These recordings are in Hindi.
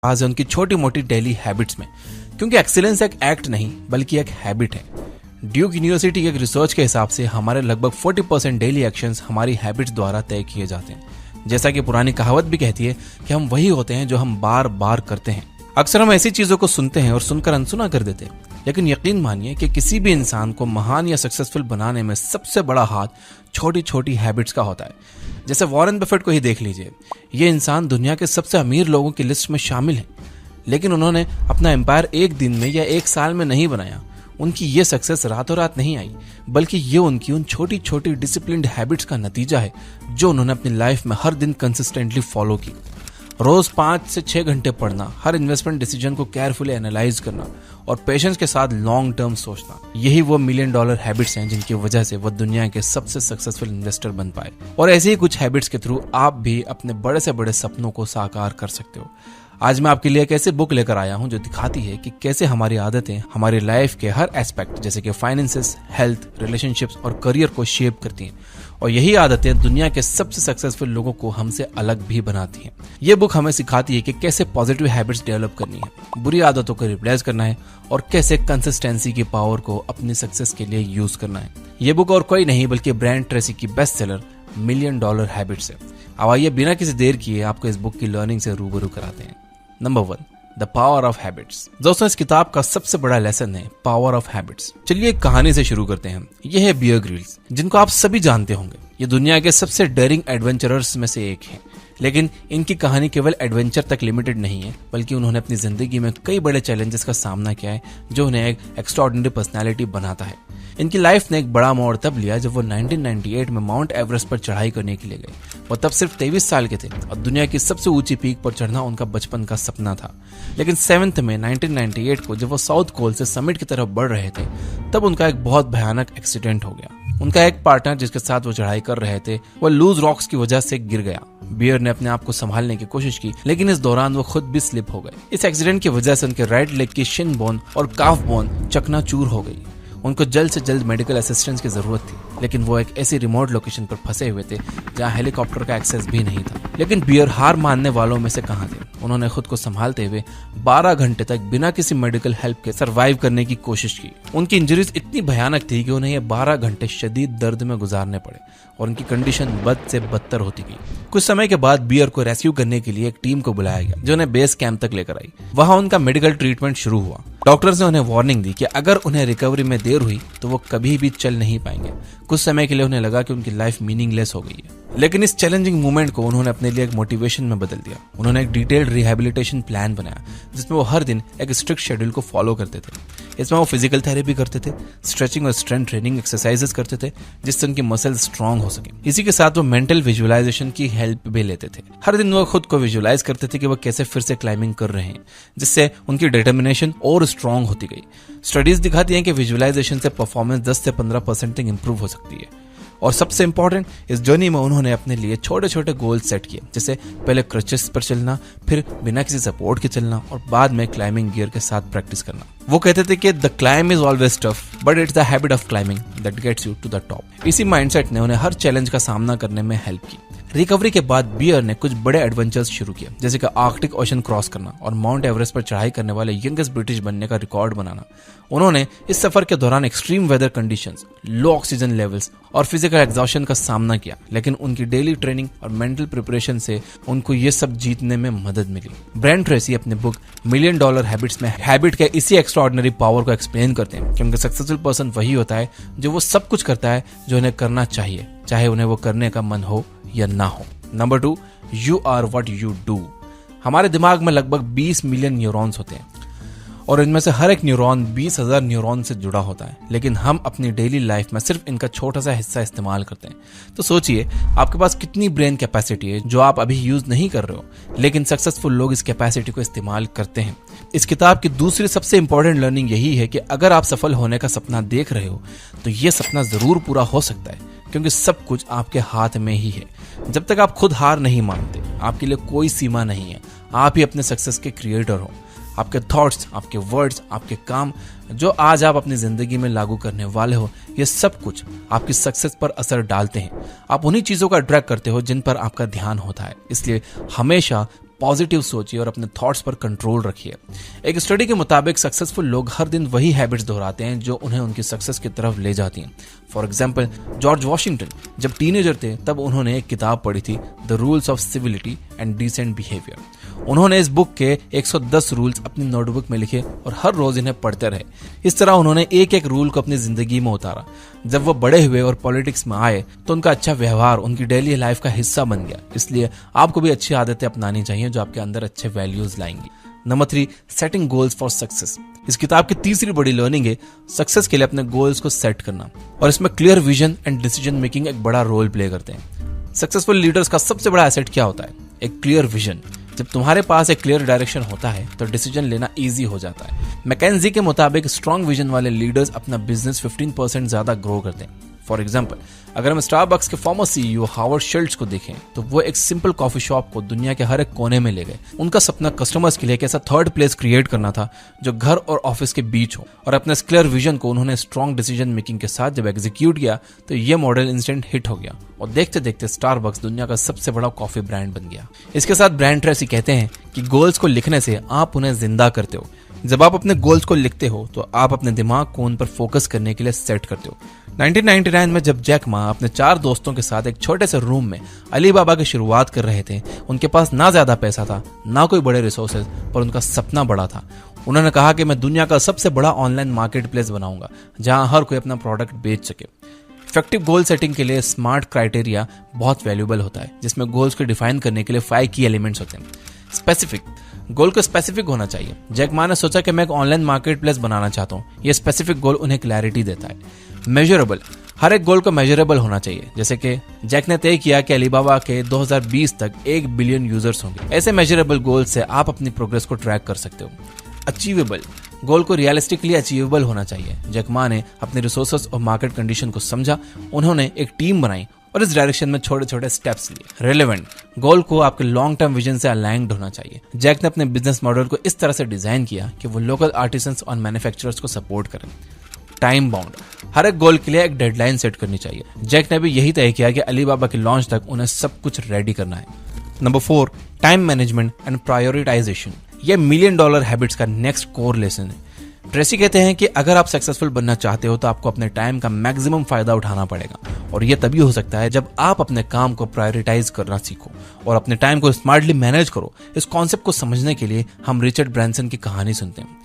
आज उनकी छोटी मोटी डेली हैबिट्स में, क्योंकि एक्सीलेंस एक एक्ट नहीं बल्कि एक हैबिट है। ड्यूक यूनिवर्सिटी के एक रिसर्च के हिसाब से हमारे लगभग 40% डेली एक्शंस हमारी हैबिट्स द्वारा तय किए जाते हैं। जैसा कि पुरानी कहावत भी कहती है कि हम वही होते हैं जो हम बार बार करते हैं। अक्सर हम ऐसी चीजों को सुनते हैं और सुनकर अनसुना कर देते हैं, लेकिन यकीन मानिए कि किसी भी इंसान को महान या सक्सेसफुल बनाने में सबसे बड़ा हाथ छोटी छोटी हैबिट्स का होता है। जैसे वॉरेन बफेट को ही देख लीजिए, ये इंसान दुनिया के सबसे अमीर लोगों की लिस्ट में शामिल है, लेकिन उन्होंने अपना एम्पायर एक दिन में या एक साल में नहीं बनाया। उनकी ये सक्सेस रातों रात नहीं आई, बल्कि ये उनकी उन छोटी छोटी डिसिप्लिन्ड हैबिट्स का नतीजा है जो उन्होंने अपनी लाइफ में हर दिन कंसिस्टेंटली फॉलो की। रोज 5 से 6 घंटे पढ़ना, हर इन्वेस्टमेंट डिसीजन को केयरफुली एनालाइज करना और पेशेंस के साथ लॉन्ग टर्म सोचना, यही वो $1 मिलियन हैबिट्स हैं जिनकी वजह से वो दुनिया के सबसे सक्सेसफुल इन्वेस्टर बन पाए। और ऐसे ही कुछ हैबिट्स के थ्रू आप भी अपने बड़े से बड़े सपनों को साकार कर सकते हो। आज मैं आपके लिए एक ऐसी बुक लेकर आया हूं जो दिखाती है कि कैसे हमारी आदतें हमारी लाइफ के हर एस्पेक्ट जैसे कि फाइनेंसेस, हेल्थ, रिलेशनशिप्स और करियर को शेप करती हैं। और यही आदतें दुनिया के सबसे सक्सेसफुल लोगों को हमसे अलग भी बनाती हैं। ये बुक हमें सिखाती है कि कैसे पॉजिटिव हैबिट्स डेवलप करनी है, बुरी आदतों को रिप्लेस करना है और कैसे कंसिस्टेंसी की पावर को अपनी सक्सेस के लिए यूज करना है। ये बुक और कोई नहीं बल्कि ब्रायन ट्रेसी की बेस्ट सेलर $1 मिलियन हैबिट्स है। अब आइए बिना किसी देर किए आपको इस बुक की लर्निंग से रूबरू कराते हैं। Number 1, the power of habits. दोस्तों, इस किताब का सबसे बड़ा लेसन है पावर ऑफ हैबिट्स। चलिए एक कहानी से शुरू करते हैं। यह है बियर ग्रिल्स, जिनको आप सभी जानते होंगे। ये दुनिया के सबसे डेयरिंग एडवेंचरर्स में से एक हैं। लेकिन इनकी कहानी केवल एडवेंचर तक लिमिटेड नहीं है, बल्कि उन्होंने अपनी जिंदगी में कई बड़े चैलेंजेस का सामना किया है जो उन्हें एक एक्स्ट्राऑर्डिनरी पर्सनालिटी बनाता है। इनकी लाइफ ने एक बड़ा मोड़ तब लिया जब वो 1998 में माउंट एवरेस्ट पर चढ़ाई करने के लिए गए। वो तब सिर्फ 23 साल के थे और दुनिया की सबसे ऊंची पीक पर चढ़ना उनका बचपन का सपना था। लेकिन 7 मई 1998 को जब वो साउथ कोल से समिट की तरफ बढ़ रहे थे, तब उनका एक बहुत भयानक एक्सीडेंट हो गया। उनका एक पार्टनर जिसके साथ वो चढ़ाई कर रहे थे, वो लूज रॉक्स की वजह से गिर गया। बियर ने अपने आप को संभालने की कोशिश की, लेकिन इस दौरान वो खुद भी स्लिप हो गए। इस एक्सीडेंट की वजह से उनके राइट लेग की शिन बोन और काफ बोन चकनाचूर हो गई। उनको जल्द से जल्द मेडिकल असिस्टेंस की जरूरत थी, लेकिन वो एक ऐसी रिमोट लोकेशन पर फंसे हुए थे जहां हेलीकॉप्टर का एक्सेस भी नहीं था। लेकिन बियर हार मानने वालों में से कहां थे। उन्होंने खुद को संभालते हुए 12 घंटे तक बिना किसी मेडिकल हेल्प के सरवाइव करने की कोशिश की। उनकी इंजरीज इतनी भयानक थी कि उन्हें ये 12 घंटे शदीद दर्द में गुजारने पड़े और उनकी कंडीशन बद से बदतर होती गई। कुछ समय के बाद बियर को रेस्क्यू करने के लिए एक टीम को बुलाया गया जो उन्हें बेस कैंप तक लेकर आई। वहां उनका मेडिकल ट्रीटमेंट शुरू हुआ। डॉक्टर्स ने उन्हें वार्निंग दी कि अगर उन्हें रिकवरी में देर हुई तो वो कभी भी चल नहीं पाएंगे। कुछ समय के लिए उन्हें लगा कि उनकी लाइफ मीनिंगलेस हो गई है, लेकिन इस चैलेंजिंग मोमेंट को उन्होंने अपने लिए एक मोटिवेशन में बदल दिया। उन्होंने एक डिटेल्ड रिहेबिलिटेशन प्लान बनाया जिसमें वो हर दिन एक स्ट्रिक्ट शेड्यूल को फॉलो करते थे। इसमें वो फिजिकल थेरेपी करते थे, स्ट्रेचिंग और स्ट्रेंथ ट्रेनिंग एक्सरसाइजेस करते थे जिससे उनकी मसल स्ट्रांग हो सके। इसी के साथ वो मेंटल विजुअलाइजेशन की हेल्प भी लेते थे। हर दिन वो खुद को विजुअलाइज करते थे कि वो कैसे फिर से क्लाइंबिंग कर रहे हैं, जिससे उनकी डिटर्मिनेशन और स्ट्रांग होती गई। स्टडीज दिखाती हैं कि विजुअलाइजेशन से परफॉर्मेंस 10 से 15% तक इंप्रूव हो सकती है। और सबसे इंपॉर्टेंट, इस जर्नी में उन्होंने अपने लिए छोटे छोटे गोल सेट किए, जैसे पहले क्रचेस पर चलना, फिर बिना किसी सपोर्ट के चलना और बाद में क्लाइंबिंग गियर के साथ प्रैक्टिस करना। वो कहते थे कि the climb is always tough but it's the habit of climbing that gets you to the top. इसी माइंडसेट ने उन्हें हर चैलेंज का सामना करने में हेल्प की। रिकवरी के बाद बियर ने कुछ बड़े एडवेंचर्स शुरू किए, जैसे कि आर्कटिक ओशन क्रॉस करना और माउंट एवरेस्ट पर चढ़ाई करने वाले यंगेस्ट ब्रिटिश बनने का रिकॉर्ड बनाना। उन्होंने इस सफर के दौरान एक्सट्रीम वेदर कंडीशंस, लो ऑक्सीजन लेवल्स और फिजिकल एग्जॉशन का सामना किया, लेकिन उनकी डेली ट्रेनिंग और मेंटल प्रिपरेशन से उनको ये सब जीतने में मदद मिली। ब्रायन ट्रेसी अपने बुक $1 मिलियन हैबिट्स में हैबिट के इसी एक्स्ट्राऑर्डिनरी पावर को एक्सप्लेन करते हैं, क्योंकि सक्सेसफुल पर्सन वही होता है जो वो सब कुछ करता है जो उन्हें करना चाहिए, चाहे उन्हें वो करने का मन हो या ना हो। Number 2, you are what you do. हमारे दिमाग में लगभग 20 मिलियन न्यूरॉन्स होते हैं और इनमें से हर एक न्यूरॉन 20,000 न्यूरॉन से जुड़ा होता है, लेकिन हम अपनी डेली लाइफ में सिर्फ इनका छोटा सा हिस्सा इस्तेमाल करते हैं। तो सोचिए आपके पास कितनी ब्रेन कैपेसिटी है जो आप अभी यूज नहीं कर रहे हो, लेकिन सक्सेसफुल लोग इस कैपेसिटी को इस्तेमाल करते हैं। इस किताब की दूसरी सबसे इंपॉर्टेंट लर्निंग यही है कि अगर आप सफल होने का सपना देख रहे हो तो ये सपना जरूर पूरा हो सकता है, क्योंकि सब कुछ आपके हाथ में ही है। जब तक आप खुद हार नहीं मानते, आपके लिए कोई सीमा नहीं है। आप ही अपने सक्सेस के क्रिएटर हो। आपके थॉट्स, आपके वर्ड्स, आपके काम जो आज आप अपनी जिंदगी में लागू करने वाले हो, ये सब कुछ आपकी सक्सेस पर असर डालते हैं। आप उन्हीं चीजों का अट्रैक्ट करते हो जिन पर आपका ध्यान होता है। इसलिए हमेशा पॉजिटिव सोचिए और अपने थॉट्स पर कंट्रोल रखिए। एक स्टडी के मुताबिक सक्सेसफुल लोग हर दिन वही हैबिट्स दोहराते हैं जो उन्हें उनकी सक्सेस की तरफ ले जाती हैं। फॉर एग्जाम्पल, जॉर्ज वॉशिंगटन जब टीनेजर थे तब उन्होंने एक किताब पढ़ी थी, the rules of civility and decent behaviour. उन्होंने इस बुक के 110 रूल्स अपनी नोटबुक में लिखे और हर रोज इन्हें पढ़ते रहे। इस तरह उन्होंने एक एक रूल को अपनी जिंदगी में उतारा। जब वो बड़े हुए और पॉलिटिक्स में आए तो उनका अच्छा व्यवहार उनकी डेली लाइफ का हिस्सा बन गया। इसलिए आपको भी अच्छी आदतें अपनानी चाहिए जो आपके अंदर अच्छे वैल्यूज लाएंगी। Number 3, setting goals for success. इस किताब की तीसरी बड़ी लर्निंग है सक्सेस के लिए अपने गोल्स को सेट करना, और इसमें clear vision and decision making एक बड़ा रोल प्ले करते हैं। सक्सेसफुल लीडर्स का सबसे बड़ा एसेट क्या होता है? एक क्लियर विजन। जब तुम्हारे पास एक क्लियर डायरेक्शन होता है तो डिसीजन लेना इजी हो जाता है। मैकेंजी के मुताबिक स्ट्रॉन्ग विजन वाले लीडर्स अपना बिजनेस 15% ज्यादा ग्रो करते हैं। फॉर एग्जाम्पल, अगर हम स्टारबक्स के फॉर्मर सीईओ हावर्ड शिल्ड्स को देखें तो वो एक सिंपल कॉफी शॉप को दुनिया के हर एक कोने में ले गए। उनका सपना कस्टमर्स के लिए एक ऐसा थर्ड प्लेस क्रिएट करना था जो घर और ऑफिस के बीच हो, और अपने क्लियर विजन को उन्होंने स्ट्रॉन्ग डिसीजन मेकिंग के साथ जब एग्जीक्यूट किया तो ये मॉडल इंस्टेंट हिट हो गया और देखते देखते स्टारबक्स दुनिया का सबसे बड़ा कॉफी ब्रांड बन गया। इसके साथ ब्रायन ट्रेसी कहते हैं कि गोल्स को लिखने से आप उन्हें जिंदा करते हो। जब आप अपने गोल्स को लिखते हो तो आप अपने दिमाग को उन पर फोकस करने के लिए सेट करते हो। 1999 में जब जैक मा अपने 4 दोस्तों के साथ एक छोटे से रूम में अलीबाबा की शुरुआत कर रहे थे, उनके पास ना ज्यादा पैसा था ना कोई बड़े रिसोर्सेज, पर उनका सपना बड़ा था। उन्होंने कहा कि मैं दुनिया का सबसे बड़ा ऑनलाइन मार्केट प्लेस बनाऊंगा जहां हर कोई अपना प्रोडक्ट बेच सके। इफेक्टिव गोल सेटिंग के लिए स्मार्ट क्राइटेरिया बहुत वैल्यूएबल होता है, जिसमें गोल्स को डिफाइन करने के लिए 5 की एलिमेंट्स होते हैं। स्पेसिफिक, गोल को स्पेसिफिक होना चाहिए। जैक मा ने सोचा कि मैं एक ऑनलाइन मार्केट प्लेस बनाना चाहता हूँ। यह स्पेसिफिक गोल उन्हें क्लैरिटी देता है। मेजरेबल, हर एक गोल को मेजरेबल होना चाहिए। जैसे कि जैक ने तय किया कि अलीबाबा के 2020 तक 1 बिलियन यूजर्स होंगे। ऐसे मेजरेबल गोल से आप अपनी प्रोग्रेस को ट्रैक कर सकते हो। अचीवेबल, गोल को रियलिस्टिकली अचीवेबल होना चाहिए। जैक मा ने अपने रिसोर्सेस और मार्केट कंडीशन को समझा, उन्होंने एक टीम बनाई और इस डायरेक्शन में छोटे छोटे स्टेप्स लिए। रेलेवेंट, गोल को आपके लॉन्ग टर्म विजन से अलाइंड होना चाहिए। जैक ने अपने बिजनेस मॉडल को इस तरह से डिजाइन किया कि वो लोकल आर्टिसंस और मैन्युफैक्चरर्स को सपोर्ट करें। टाइम बाउंड, हर एक गोल के लिए एक डेडलाइन सेट करनी चाहिए। जैक ने भी यही तय किया कि अलीबाबा के लॉन्च तक उन्हें सब कुछ रेडी करना है। Number 4, time management and prioritisation. यह $1 मिलियन हैबिट्स का नेक्स्ट कोर लेसन है। ट्रेसी कहते हैं कि अगर आप सक्सेसफुल बनना चाहते हो तो आपको अपने टाइम का मैक्सिमम फायदा उठाना पड़ेगा, और यह तभी हो सकता है जब आप अपने काम को प्रायोरिटाइज करना सीखो और अपने टाइम को स्मार्टली मैनेज करो। इस कॉन्सेप्ट को समझने के लिए हम रिचर्ड ब्रांसन की कहानी सुनते हैं।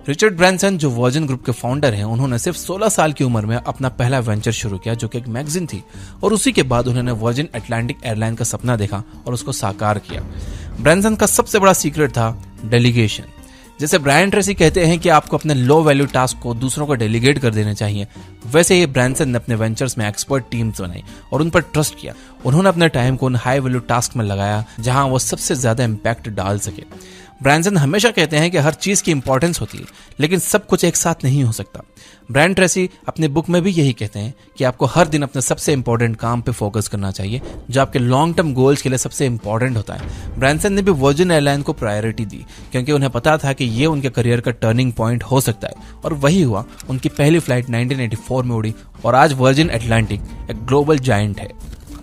रिचर्ड ब्रांसन जो वर्जिन ग्रुप के फाउंडर हैं, उन्होंने सिर्फ 16 साल की उम्र में अपना पहला वेंचर शुरू किया जो कि एक मैगजीन थी, और उसी के बाद उन्होंने वर्जिन अटलांटिक एयरलाइन का सपना देखा और उसको साकार किया। ब्रांसन का सबसे बड़ा सीक्रेट था डेलीगेशन। जैसे ब्रायन ट्रेसी कहते हैं कि आपको अपने लो वैल्यू टास्क को दूसरों को डेलीगेट कर देना चाहिए, वैसे ही ब्रांसन ने अपने वेंचर्स में एक्सपर्ट टीम्स बनाई और उन पर ट्रस्ट किया। उन्होंने अपने टाइम को उन हाई वैल्यू टास्क में लगाया जहां वो सबसे ज्यादा इंपैक्ट डाल सके। ब्रांसन हमेशा कहते हैं कि हर चीज की इंपॉर्टेंस होती है, लेकिन सब कुछ एक साथ नहीं हो सकता। ब्रायन ट्रेसी अपनी बुक में भी यही कहते हैं कि आपको हर दिन अपने सबसे इंपॉर्टेंट काम पे फोकस करना चाहिए जो आपके लॉन्ग टर्म गोल्स के लिए सबसे इंपॉर्टेंट होता है। ब्रांसन ने भी वर्जिन एयरलाइन को प्रायोरिटी दी क्योंकि उन्हें पता था कि ये उनके करियर का टर्निंग पॉइंट हो सकता है, और वही हुआ। उनकी पहली फ्लाइट 1984 में उड़ी और आज वर्जिन अटलांटिक एक ग्लोबल जायंट है।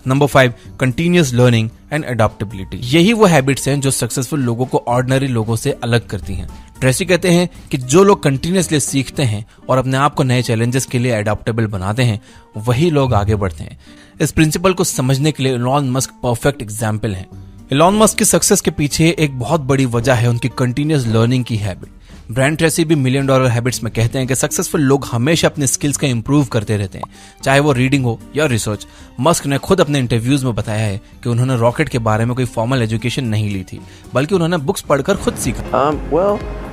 Number 5, continuous learning and adaptability. यही वो हैबिट्स हैं जो सक्सेसफुल लोगों को ऑर्डिनरी लोगों से अलग करती हैं। ट्रेसी कहते हैं कि जो लोग कंटिन्यूअसली सीखते हैं और अपने आप को नए चैलेंजेस के लिए अडॉप्टेबल बनाते हैं, वही लोग आगे बढ़ते हैं। इस प्रिंसिपल को समझने के लिए इलॉन मस्क परफेक्ट एग्जाम्पल है। इलॉन मस्क की सक्सेस के पीछे एक बहुत बड़ी वजह है उनकी कंटिन्यूअस लर्निंग की हैबिट। ब्रायन ट्रेसी भी $1 मिलियन हैबिट्स में कहते हैं कि सक्सेसफुल लोग हमेशा अपने स्किल्स का इंप्रूव करते रहते हैं, चाहे वो रीडिंग हो या रिसर्च। मस्क ने खुद अपने इंटरव्यूज में बताया है कि उन्होंने रॉकेट के बारे में कोई फॉर्मल एजुकेशन नहीं ली थी, बल्कि उन्होंने बुक्स पढ़कर खुद सीखा।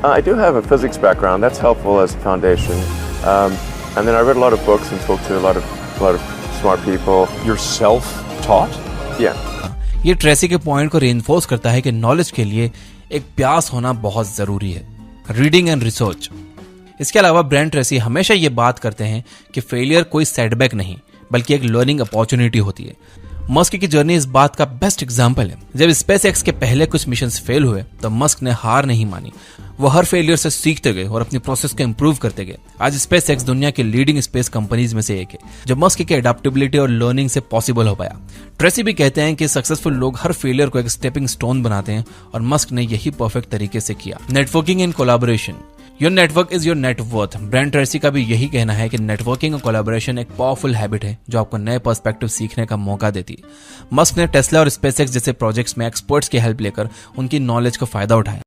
I do have a physics background. That's helpful as a foundation. And then I read a lot of books and spoke to a lot of smart people. You're self-taught? Yeah. ये ट्रेसी के पॉइंट को रेनफोर्स करता है कि नॉलेज के लिए एक प्यास होना बहुत जरूरी है। Reading and research. इसके अलावा ब्रायन ट्रेसी हमेशा ये बात करते हैं कि फेलियर कोई सेटबैक नहीं, बल्कि एक लर्निंग अपॉर्चुनिटी होती है। मस्क की जर्नी इस बात का बेस्ट एग्जाम्पल है। जब स्पेसएक्स के पहले कुछ मिशंस फेल हुए तो मस्क ने हार नहीं मानी। वो हर फेलियर से सीखते गए और अपनी प्रोसेस को इंप्रूव करते गए। आज स्पेसएक्स दुनिया के लीडिंग स्पेस कंपनीज में से एक है, जो मस्क की एडेप्टेबिलिटी और लर्निंग से पॉसिबल हो पाया। ट्रेसी भी कहते हैं कि सक्सेसफुल लोग हर फेलियर को एक स्टेपिंग स्टोन बनाते हैं, और मस्क ने यही परफेक्ट तरीके से किया। Networking and collaboration, your network is your net worth. Brian Tracy का भी यही कहना है कि नेटवर्किंग और कोलैबोरेशन एक पावरफुल हैबिट है जो आपको नए पर्सपेक्टिव सीखने का मौका देती है। मस्क ने टेस्ला और स्पेसएक्स जैसे प्रोजेक्ट्स में एक्सपर्ट्स की हेल्प लेकर उनकी नॉलेज का फायदा उठाया।